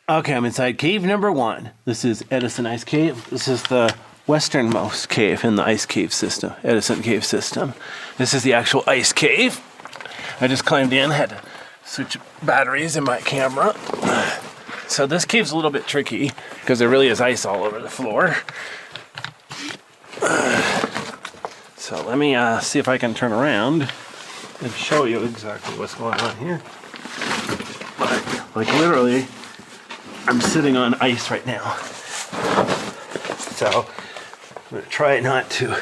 Okay, I'm inside cave number 1. This is Edison Ice Cave. This is the westernmost cave in the ice cave system, Edison Cave system. This is the actual ice cave. I just climbed in, had to switch batteries in my camera. So this cave's a little bit tricky because there really is ice all over the floor. So let me see if I can turn around and show you exactly what's going on here. Like literally, I'm sitting on ice right now. So I'm gonna try not to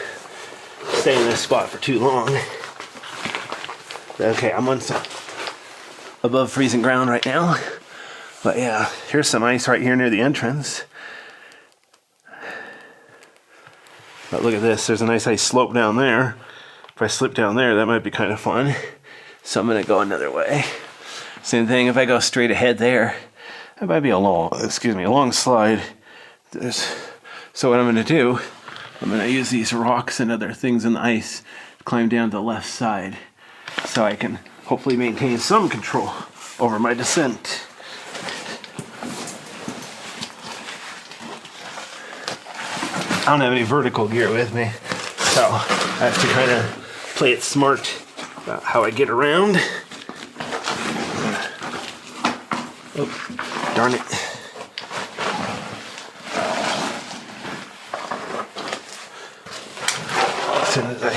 stay in this spot for too long. Okay, I'm on some above freezing ground right now. But yeah, here's some ice right here near the entrance. But look at this, there's a nice ice slope down there. If I slip down there, that might be kind of fun. So I'm gonna go another way. Same thing, if I go straight ahead there, that might be a long slide. So what I'm gonna do, I'm gonna use these rocks and other things in the ice to climb down to the left side so I can hopefully maintain some control over my descent. I don't have any vertical gear with me, so I have to kind of play it smart about how I get around. Oh, darn it. As soon as I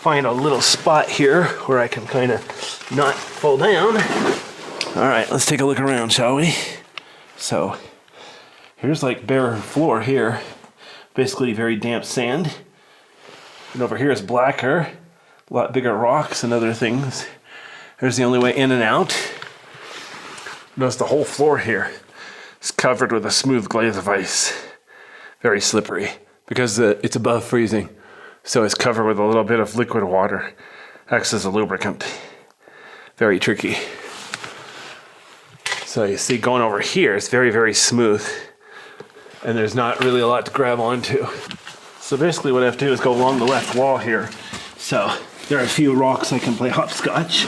find a little spot here where I can kind of not fall down. All right, let's take a look around, shall we? So here's like bare floor here. Basically very damp sand. And over here is blacker, a lot bigger rocks and other things. There's the only way in and out. Notice the whole floor here is covered with a smooth glaze of ice. Very slippery because it's above freezing. So it's covered with a little bit of liquid water. Acts as a lubricant. Very tricky. So you see going over here, it's very, very smooth. And there's not really a lot to grab onto. So basically what I have to do is go along the left wall here. So there are a few rocks I can play hopscotch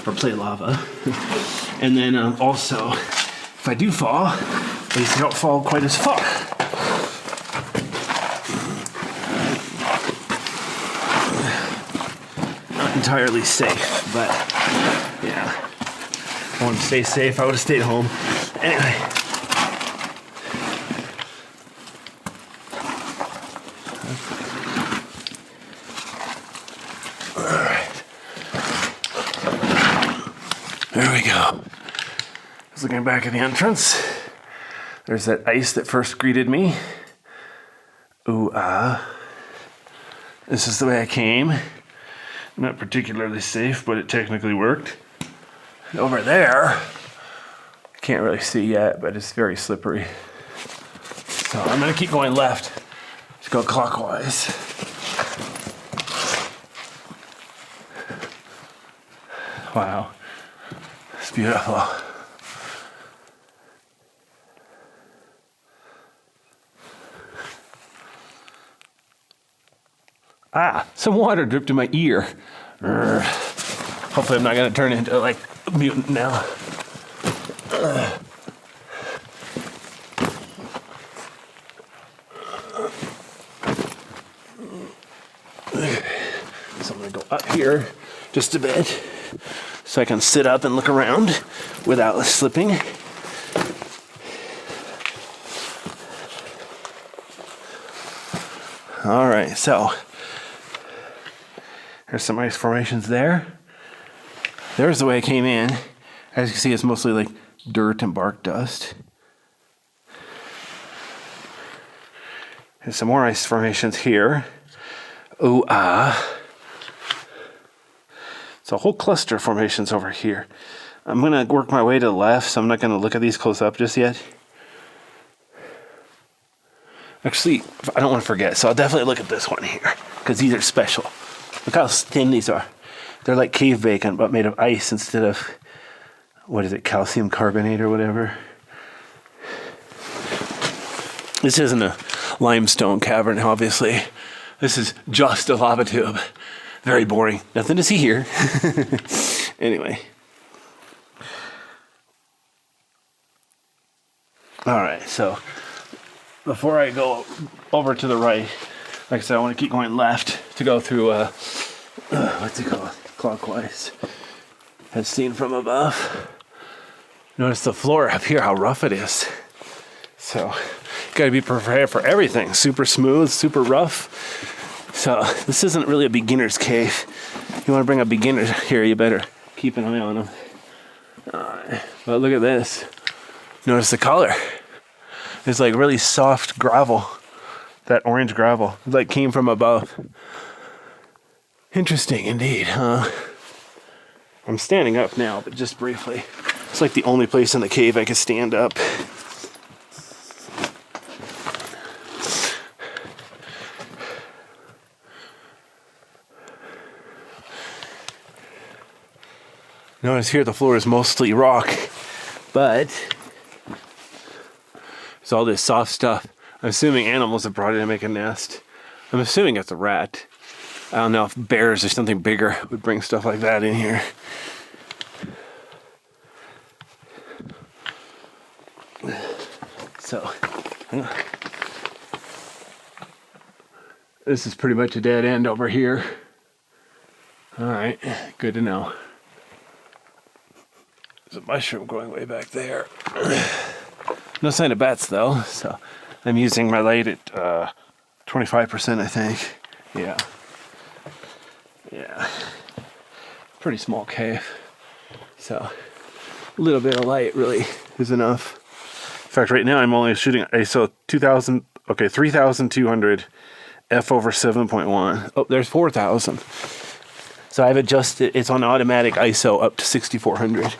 or play lava. And then also, if I do fall, at least I don't fall quite as far. Not entirely safe, but yeah. If I wanted to stay safe, I would have stayed home. Anyway. There we go. I was looking back at the entrance. There's that ice that first greeted me. Ooh, This is the way I came. Not particularly safe, but it technically worked. And over there, I can't really see yet, but it's very slippery. So I'm gonna keep going left. Just go clockwise. Wow. It's beautiful. Some water dripped in my ear. Hopefully I'm not gonna turn into like a mutant now. So I'm gonna go up here just a bit so I can sit up and look around without slipping. All right, so there's some ice formations there. There's the way I came in. As you can see, it's mostly like dirt and bark dust. There's some more ice formations here. Ooh, It's a whole cluster of formations over here. I'm gonna work my way to the left, so I'm not gonna look at these close up just yet. Actually, I don't want to forget, so I'll definitely look at this one here, because these are special. Look how thin these are. They're like cave bacon, but made of ice instead of, what is it, calcium carbonate or whatever. This isn't a limestone cavern, obviously. This is just a lava tube. Very boring. Nothing to see here. Anyway. All right, so before I go over to the right, like I said, I want to keep going left to go through, what's it called? Clockwise. As seen from above. Notice the floor up here, how rough it is. So, gotta be prepared for everything. Super smooth, super rough. So, this isn't really a beginner's cave. You want to bring a beginner here, you better keep an eye on them. But look at this. Notice the color. It's like really soft gravel. That orange gravel. It like came from above. Interesting indeed, huh? I'm standing up now, but just briefly. It's like the only place in the cave I could stand up. Notice here the floor is mostly rock, but there's all this soft stuff. I'm assuming animals have brought it to make a nest. I'm assuming it's a rat. I don't know if bears or something bigger would bring stuff like that in here. So, this is pretty much a dead end over here. All right, good to know. There's a mushroom going way back there. No sign of bats though, so I'm using my light at 25%, I think. Yeah. Pretty small cave. So a little bit of light really is enough. In fact, right now I'm only shooting ISO 3200 f over 7.1. Oh, there's 4,000. So I've adjusted, it's on automatic ISO up to 6400.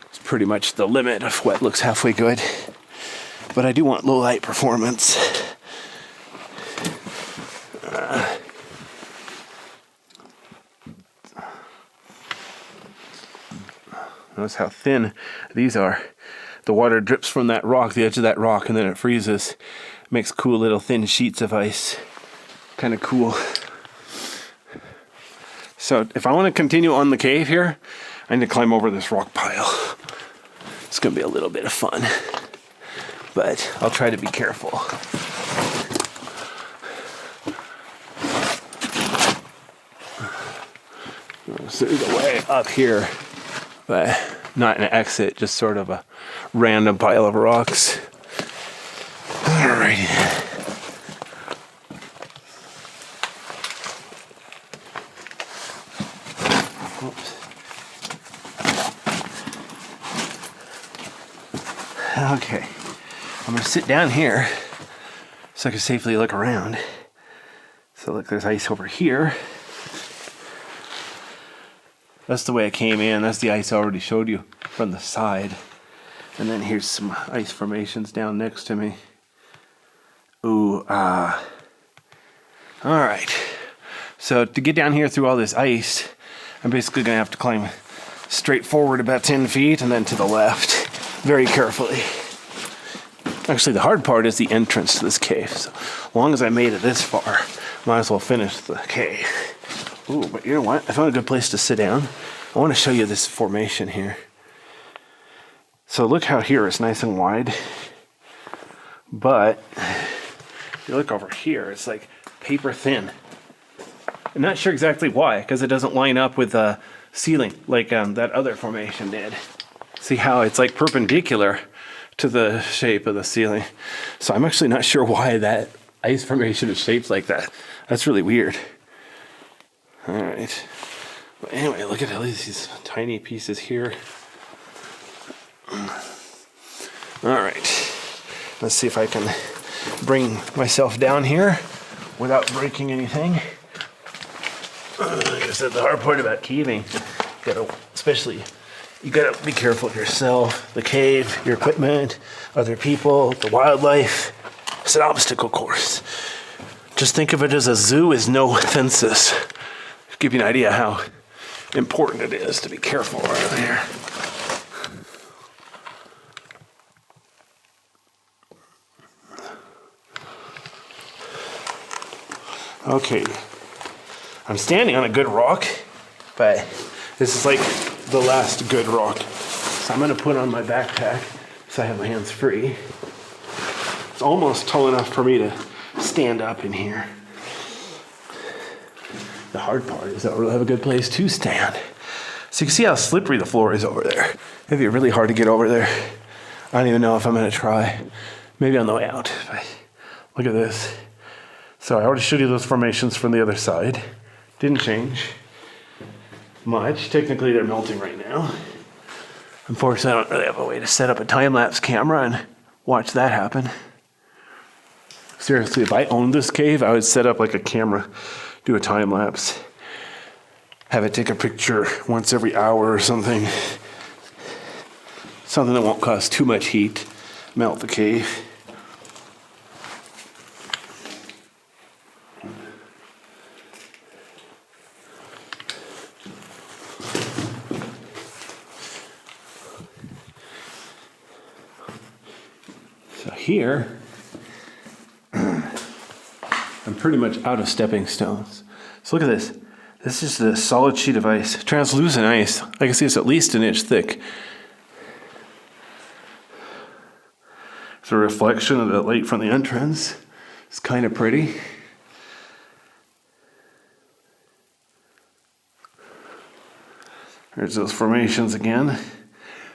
It's pretty much the limit of what looks halfway good. But I do want low light performance. Notice how thin these are. The water drips from that rock, the edge of that rock, and then it freezes. Makes cool little thin sheets of ice. Kind of cool. So if I want to continue on the cave here, I need to climb over this rock pile. It's going to be a little bit of fun. But I'll try to be careful. So there's a way up here, but not an exit, just sort of a random pile of rocks. Alrighty. Oops. Okay, I'm gonna sit down here so I can safely look around. So look, there's ice over here. That's the way I came in. That's the ice I already showed you from the side. And then here's some ice formations down next to me. Ooh, all right. So to get down here through all this ice, I'm basically gonna have to climb straight forward about 10 feet and then to the left, very carefully. Actually, the hard part is the entrance to this cave. So as long as I made it this far, might as well finish the cave. Ooh, but you know what? I found a good place to sit down. I want to show you this formation here. So look how here it's nice and wide. But if you look over here, it's like paper thin. I'm not sure exactly why, because it doesn't line up with the ceiling like that other formation did. See how it's like perpendicular to the shape of the ceiling. So I'm actually not sure why that ice formation is shaped like that. That's really weird. All right. But anyway, look at all these tiny pieces here. All right. Let's see if I can bring myself down here without breaking anything. Like I said, the hard part about caving, you gotta be careful of yourself, the cave, your equipment, other people, the wildlife. It's an obstacle course. Just think of it as a zoo with no fences. Give you an idea how important it is to be careful around here. Okay, I'm standing on a good rock, but this is like the last good rock. So I'm gonna put on my backpack so I have my hands free. It's almost tall enough for me to stand up in here. The hard part is I don't really have a good place to stand. So you can see how slippery the floor is over there. It'd be really hard to get over there. I don't even know if I'm gonna try. Maybe on the way out. Look at this. So I already showed you those formations from the other side. Didn't change much. Technically they're melting right now. Unfortunately, I don't really have a way to set up a time-lapse camera and watch that happen. Seriously, if I owned this cave, I would set up like a camera, do a time-lapse, have it take a picture once every hour or something. Something that won't cause too much heat, melt the cave. So here, I'm pretty much out of stepping stones. So look at this. This is a solid sheet of ice, translucent ice. I can see it's at least an inch thick. It's a reflection of the light from the entrance. It's kind of pretty. There's those formations again.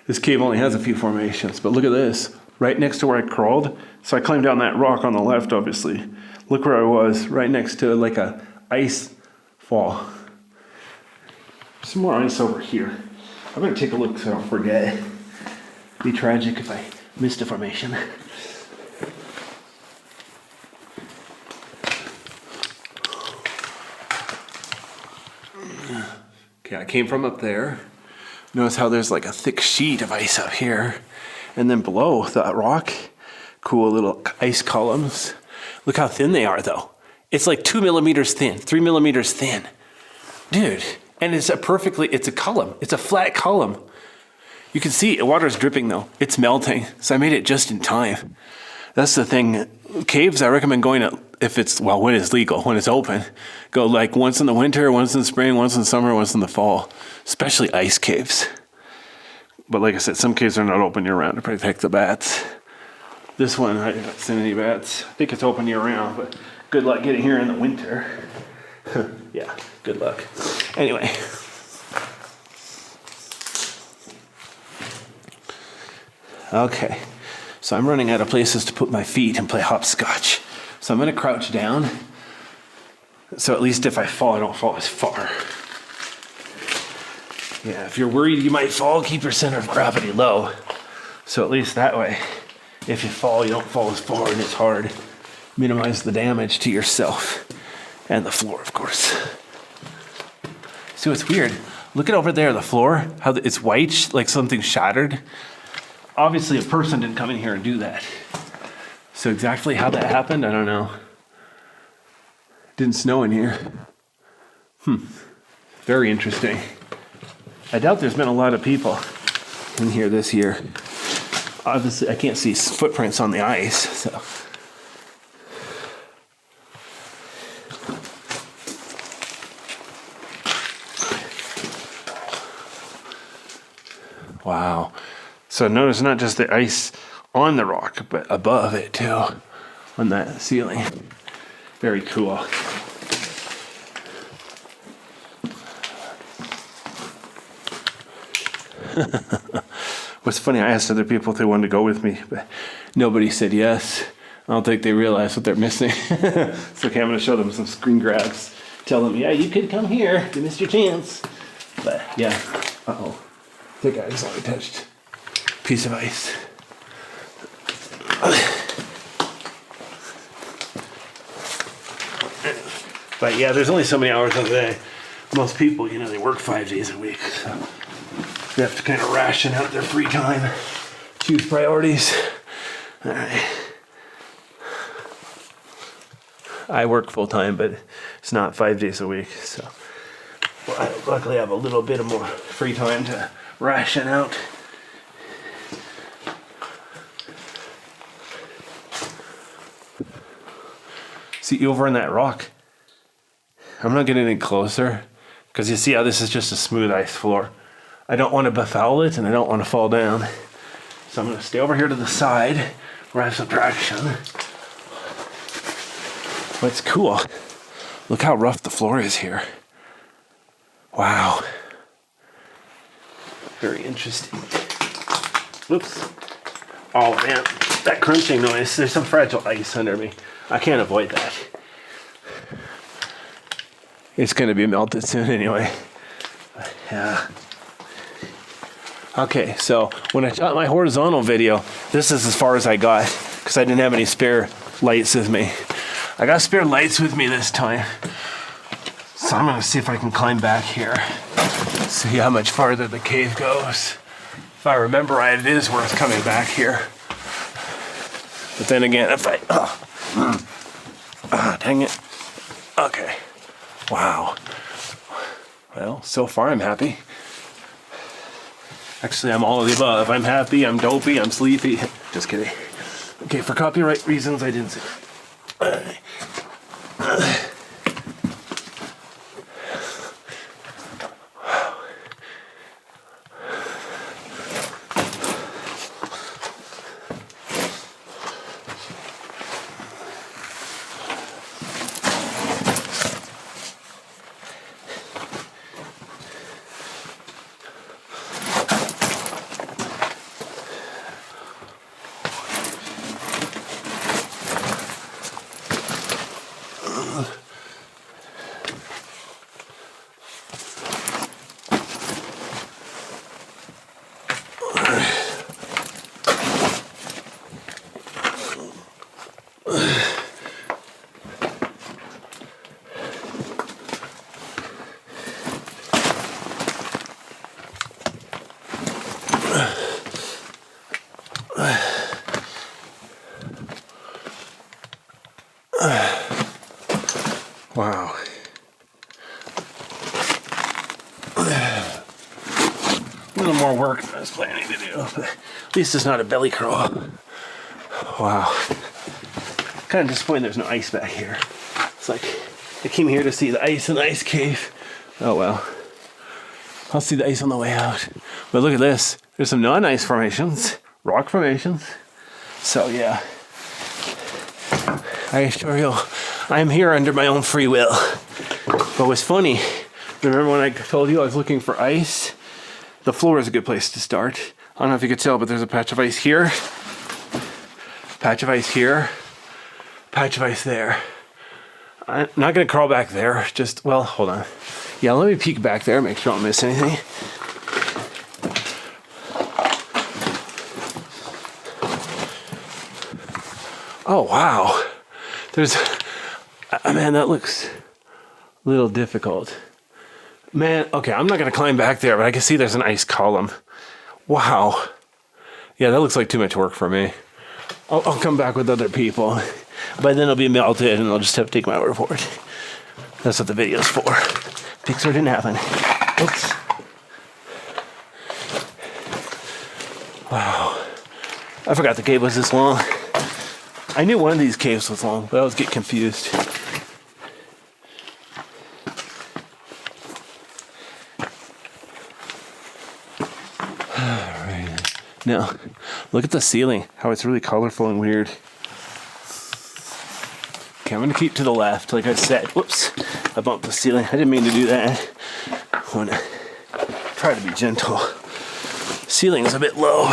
This cave only has a few formations, but look at this. Right next to where I crawled. So I climbed down that rock on the left, obviously. Look where I was, right next to like a ice fall. Some more ice over here. I'm gonna take a look so I don't forget. It'd be tragic if I missed a formation. Okay, I came from up there. Notice how there's like a thick sheet of ice up here. And then below that rock, cool little ice columns. Look how thin they are though. It's like 2 millimeters thin, 3 millimeters thin. Dude, and it's a column. It's a flat column. You can see water's dripping though. It's melting, so I made it just in time. That's the thing. Caves, I recommend going to, if it's, well, when it's legal, when it's open. Go like once in the winter, once in the spring, once in the summer, once in the fall. Especially ice caves. But like I said, some caves are not open year-round to protect the bats. This one, I haven't seen any bats. I think it's open year-round, but good luck getting here in the winter. Yeah, good luck. Anyway. Okay, so I'm running out of places to put my feet and play hopscotch. So I'm gonna crouch down. So at least if I fall, I don't fall as far. Yeah, if you're worried you might fall, keep your center of gravity low. So at least that way, if you fall, you don't fall as far and it's hard. Minimize the damage to yourself and the floor, of course. See what's weird? Look at over there, the floor, how it's white, like something shattered. Obviously a person didn't come in here and do that. So exactly how that happened, I don't know. Didn't snow in here. Very interesting. I doubt there's been a lot of people in here this year. Obviously, I can't see footprints on the ice, so. Wow. So notice not just the ice on the rock, but above it too, on that ceiling. Very cool. What's funny, I asked other people if they wanted to go with me, but nobody said yes. I don't think they realize what they're missing. It's okay, I'm gonna show them some screen grabs. Tell them, yeah, you could come here. You missed your chance. But yeah, uh-oh. I think I just only touched a piece of ice. But yeah, there's only so many hours in the day. Most people, you know, they work 5 days a week. So they have to kind of ration out their free time. Choose priorities. All right. I work full time, but it's not 5 days a week. So well, I luckily have a little bit of more free time to ration out. See, over on that rock, I'm not getting any closer because you see how this is just a smooth ice floor. I don't want to befoul it and I don't want to fall down. So I'm going to stay over here to the side where I have some traction. But it's cool. Look how rough the floor is here. Wow. Very interesting. Whoops. Oh man, that crunching noise. There's some fragile ice under me. I can't avoid that. It's going to be melted soon anyway. Yeah. Okay, so when I shot my horizontal video, this is as far as I got because I didn't have any spare lights with me. I got spare lights with me this time. So I'm going to see if I can climb back here. See how much farther the cave goes. If I remember right, it is worth coming back here. But then again, if I... dang it. Okay. Wow. Well, so far I'm happy. Actually, I'm all of the above. I'm happy, I'm dopey, I'm sleepy. Just kidding. Okay, for copyright reasons, I didn't say that. Wow. A little more work than I was planning to do, but at least it's not a belly crawl. Wow. Kind of disappointed there's no ice back here. It's like I came here to see the ice in the ice cave. Oh well. I'll see the ice on the way out. But look at this. There's some non-ice formations, rock formations. So yeah. I assure you, I'm here under my own free will. But what's funny, remember when I told you I was looking for ice? The floor is a good place to start. I don't know if you could tell, but there's a patch of ice here, patch of ice here, patch of ice there. I'm not gonna crawl back there, just, well, hold on. Yeah, let me peek back there, make sure I don't miss anything. Oh, wow. There's, man, that looks a little difficult. Man, okay, I'm not gonna climb back there, but I can see there's an ice column. Wow. Yeah, that looks like too much work for me. I'll come back with other people. But then it'll be melted and I'll just have to take my word for it. That's what the video's for. Pixar didn't happen. Oops. Wow. I forgot the cave was this long. I knew one of these caves was long, but I always get confused. Alright. Now, look at the ceiling, how it's really colorful and weird. Okay, I'm going to keep to the left, like I said. Whoops, I bumped the ceiling. I didn't mean to do that. I want to try to be gentle. Ceiling is a bit low.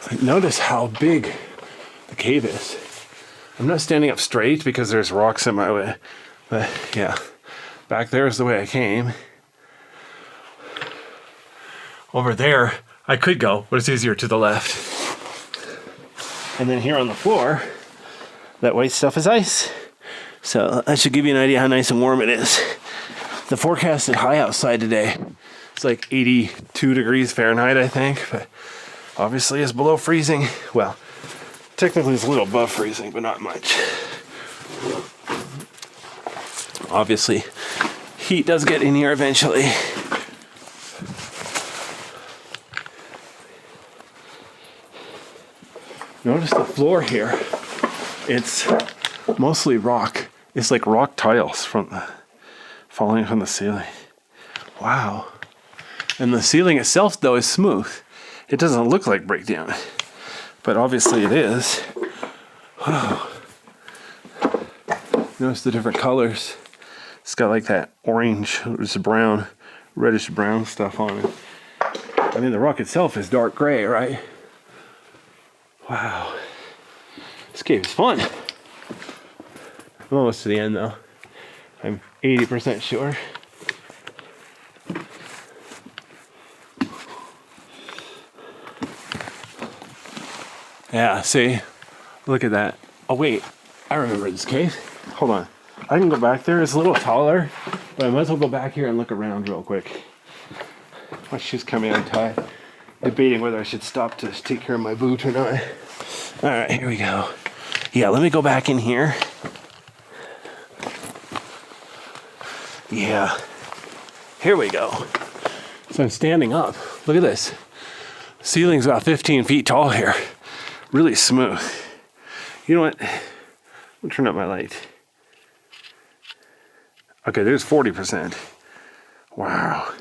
Like, notice how big the cave is. I'm not standing up straight because there's rocks in my way. But yeah, back there is the way I came. Over there, I could go, but it's easier to the left. And then here on the floor, that white stuff is ice. So that should give you an idea how nice and warm it is. The forecasted high outside today, it's like 82 degrees Fahrenheit, I think, but obviously it's below freezing. Well, technically it's a little above freezing, but not much. Obviously, heat does get in here eventually. Notice the floor here. It's mostly rock. It's like rock tiles falling from the ceiling. Wow. And the ceiling itself, though, is smooth. It doesn't look like breakdown, but obviously it is. Wow. Notice the different colors. It's got like that orange, it's brown, reddish brown stuff on it. I mean, the rock itself is dark gray, right? Wow. This cave is fun. I'm almost to the end though. I'm 80% sure. Yeah, see? Look at that. Oh wait, I remember this cave. Hold on. I can go back there. It's a little taller, but I might as well go back here and look around real quick. My shoes coming untied. Debating whether I should stop to take care of my boot or not. Alright, here we go. Yeah, let me go back in here. Yeah. Here we go. So I'm standing up. Look at this. The ceiling's about 15 feet tall here. Really smooth. You know what? I'll turn up my light. Okay, there's 40%. Wow.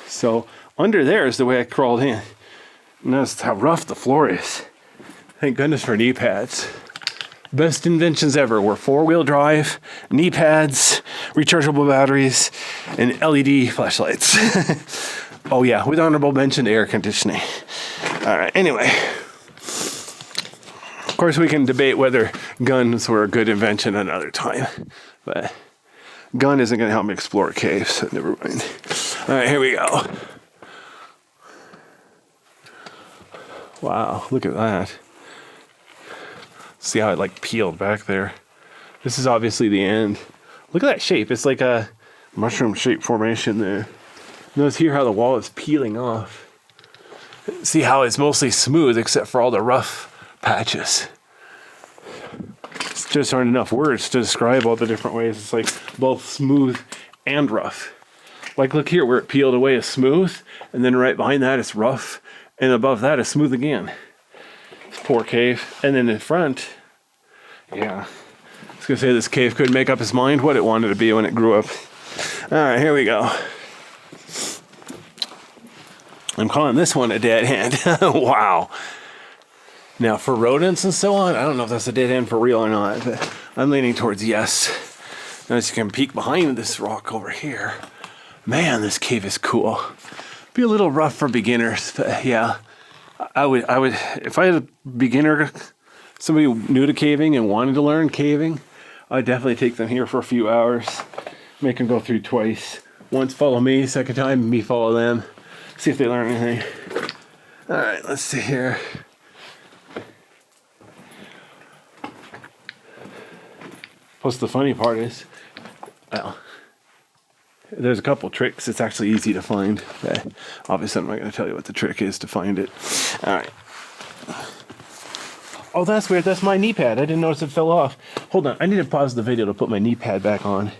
So under there is the way I crawled in. Notice how rough the floor is. Thank goodness for knee pads. Best inventions ever were 4-wheel drive, knee pads, rechargeable batteries, and LED flashlights. Oh yeah, with honorable mention air conditioning. All right, anyway. Of course, we can debate whether guns were a good invention another time, but gun isn't going to help me explore caves, so never mind. All right, here we go. Wow, look at that. See how it like peeled back there. This is obviously the end. Look at that shape. It's like a mushroom shaped formation there. Notice here how the wall is peeling off. See how it's mostly smooth except for all the rough patches. It's just aren't enough words to describe all the different ways. It's like both smooth and rough. Like look here where it peeled away is smooth, and then right behind that it's rough, and above that is smooth again. This poor cave. And then in front, yeah. I was gonna say this cave couldn't make up its mind what it wanted to be when it grew up. All right, here we go. I'm calling this one a dead end. Wow. Now for rodents and so on, I don't know if that's a dead end for real or not, but I'm leaning towards yes. Notice you can peek behind this rock over here. Man, this cave is cool. Be a little rough for beginners, but yeah. I would, if I had a beginner, somebody new to caving and wanted to learn caving, I'd definitely take them here for a few hours. Make them go through twice. Once follow me, second time me follow them. See if they learn anything. All right, let's see here. Plus the funny part is, well, there's a couple tricks. It's actually easy to find. But obviously, I'm not going to tell you what the trick is to find it. All right. Oh, that's weird. That's my knee pad. I didn't notice it fell off. Hold on. I need to pause the video to put my knee pad back on.